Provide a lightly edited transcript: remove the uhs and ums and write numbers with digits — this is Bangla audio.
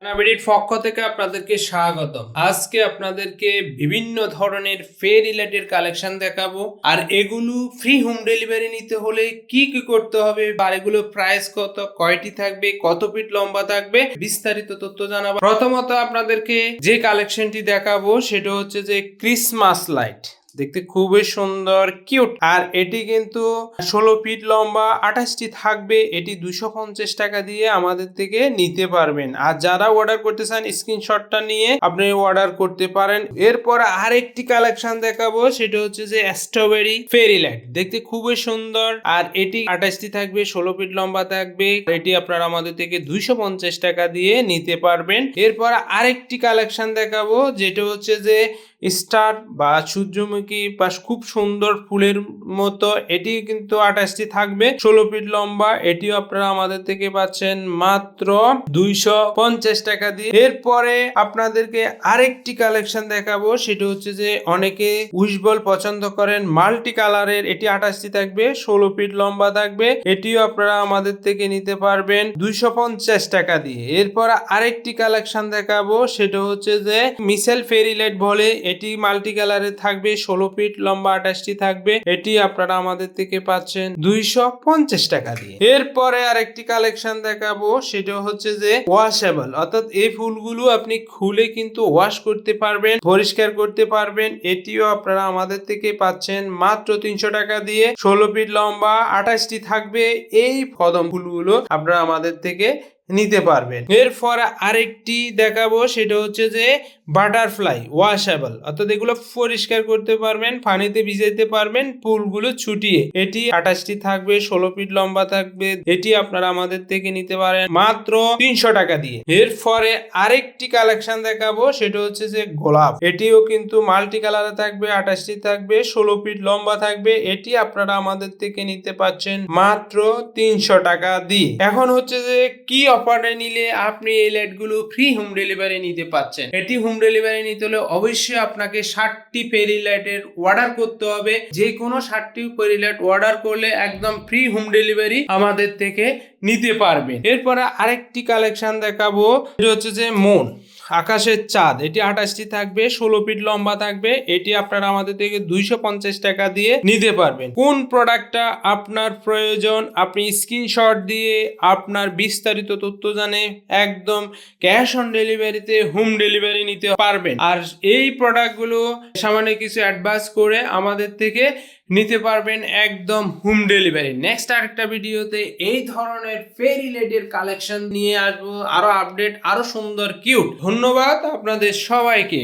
নাবিডির পক্ষ থেকে আপনাদেরকে স্বাগতম। আজকে আপনাদেরকে বিভিন্ন ধরনের ফে রিলেটেড কালেকশন দেখাবো, আর এগুলো ফ্রি হোম ডেলিভারি নিতে হলে কি কি করতে হবে, আর এগুলো প্রাইস কত, কয়টি থাকবে, কত ফিট লম্বা থাকবে, বিস্তারিত তথ্য জানাবো। প্রথমত আপনাদেরকে যে কালেকশনটি দেখাবো সেটা হচ্ছে যে ক্রিসমাস লাইট। দেখতে খুবই সুন্দর, কিউট। আর এটি কিন্তু 16 ফিট লম্বা, 28টি থাকবে। এটি 250 টাকা দিয়ে আমাদের থেকে নিতে পারবেন। আর যারা অর্ডার করতে চান স্ক্রিনশটটা নিয়ে আপনি অর্ডার করতে পারেন। এরপর আরেকটি কালেকশন দেখাবো, সেটা হচ্ছে যে স্ট্রবেরি ফেরি লাইট। দেখতে খুবই সুন্দর, আর এটি 28টি থাকবে, 16 ফিট লম্বা থাকবে। এটি আপনারা আমাদের থেকে 250 টাকা দিয়ে নিতে পারবেন। এরপর আরেকটি কালেকশন দেখাবো, যেটা হচ্ছে যে স্টার বা সূর্যমুখী বা খুব সুন্দর ফুলের মতো। এটি কিন্তু 28টি থাকবে, 16 ফিট লম্বা। এটিও আপনারা আমাদের থেকে পাচ্ছেন মাত্র 250 টাকা দিয়ে। এরপরে আপনাদেরকে আরেকটি কালেকশন দেখাবো, সেটা হচ্ছে যে অনেকে উইশবল পছন্দ করেন মাল্টি কালারের। এটি 28টি থাকবে, 16 ফিট লম্বা থাকবে। এটিও আপনারা আমাদের থেকে নিতে পারবেন 250 টাকা দিয়ে। এরপর আরেকটি কালেকশন দেখাবো, সেটা হচ্ছে যে মিসেল ফেরি লাইট বলে। এটি মাল্টি কালারে থাকবে, 16 ফিট লম্বা, 28টি থাকবে। এটি আপনারা আমাদের থেকে পাচ্ছেন 250 টাকা দিয়ে। এরপরে আরেকটি কালেকশন দেখাবো, সেটা হচ্ছে যে ওয়াশেবল, অর্থাৎ এই ফুলগুলো আপনি খুলে কিন্তু ওয়াশ করতে পারবেন, পরিষ্কার করতে পারবেন। এটিও আপনারা আমাদের থেকে পাচ্ছেন মাত্র 300 টাকা দিয়ে। 16 ফিট লম্বা, 28টি থাকবে। এই কদম ফুলগুলো আপনারা আমাদের থেকে নিতে পারবেন। এরপর আরেকটি দেখাবো, সেটা হচ্ছে যে বাটারফ্লাই ওয়াশেবল, অর্থাৎ এগুলো পরিষ্কার করতে পারবেন, পানিতে ভিজাইতে পারবেন ফুলগুলো ছুটিয়ে। এটি 28টি থাকবে, 16 ফিট লম্বা থাকবে। এটি আপনারা আমাদের থেকে নিতে পারেন মাত্র 300 টাকা দিয়ে। এরপরে আরেকটি কালেকশন দেখাবো, সেটা হচ্ছে যে গোলাপ। এটিও কিন্তু মাল্টি কালারে থাকবে, 28টি থাকবে, 16 ফিট লম্বা থাকবে। এটি আপনারা আমাদের থেকে নিতে পাচ্ছেন মাত্র 300 টাকা দিয়ে। এখন হচ্ছে যে কি অফারে নিলে আপনি এই লাইটগুলো ফ্রি হোম ডেলিভারি নিতে পাচ্ছেন। এটি হোম ডেলিভারি নিতে হলে অবশ্যই আপনাকে 60টি ফেরি লাইটের অর্ডার করতে হবে। যে কোনো 60টি ফেরি লাইট অর্ডার করলে একদম ফ্রি হোম ডেলিভারি আমাদের থেকে নিতে পারবেন। এরপরে আরেকটি কালেকশন দেখাবো, এটা হচ্ছে যে মুন, আকাশের চাঁদ। এটি 28টি থাকবে, 16 ফিট লম্বা থাকবে। এটি আপনারা আমাদের থেকে 250 টাকা দিয়ে নিতে পারবেন। কোন প্রোডাক্টটা আপনার প্রয়োজন, আপনি স্ক্রিনশট দিয়ে আপনার বিস্তারিত তথ্য জানে একদম ক্যাশ অন ডেলিভারিতে হোম ডেলিভারি নিতে পারবেন। আর এই প্রোডাক্টগুলো সামান্য কিছু অ্যাডভান্স করে আমাদের থেকে নিতে পারবেন একদম হোম ডেলিভারি। নেক্সট আরেকটা ভিডিওতে এই ধরনের ফেরি লাইটের কালেকশন নিয়ে আসবো, আরো আপডেট, আরো সুন্দর, কিউট। ধন্যবাদ আপনাদের সবাইকে।